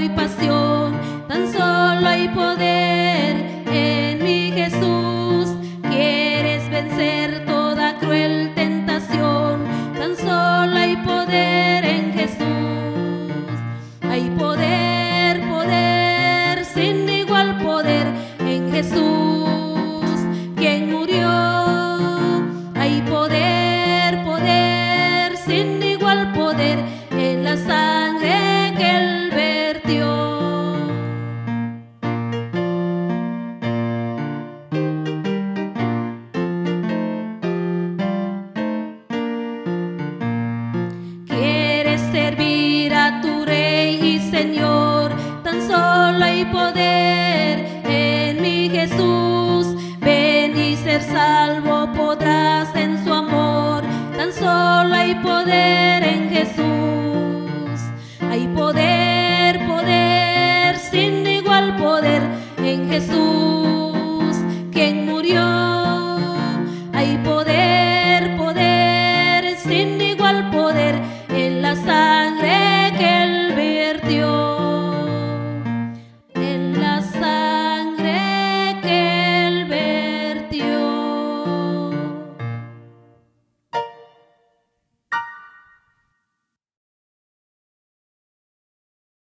y pasión, tan solo hay poder en mi Jesús. Quieres vencer toda cruel tentación, tan solo hay poder en Jesús. Hay poder, poder, sin igual poder en Jesús, quien murió. Hay poder, poder, sin igual poder en la sangre que Él vertió. Quieres servir a tu Rey y Señor, tan solo hay poder en mi Jesús. Ven y ser salvo podrás en su amor, tan solo hay poder en Jesús. Hay poder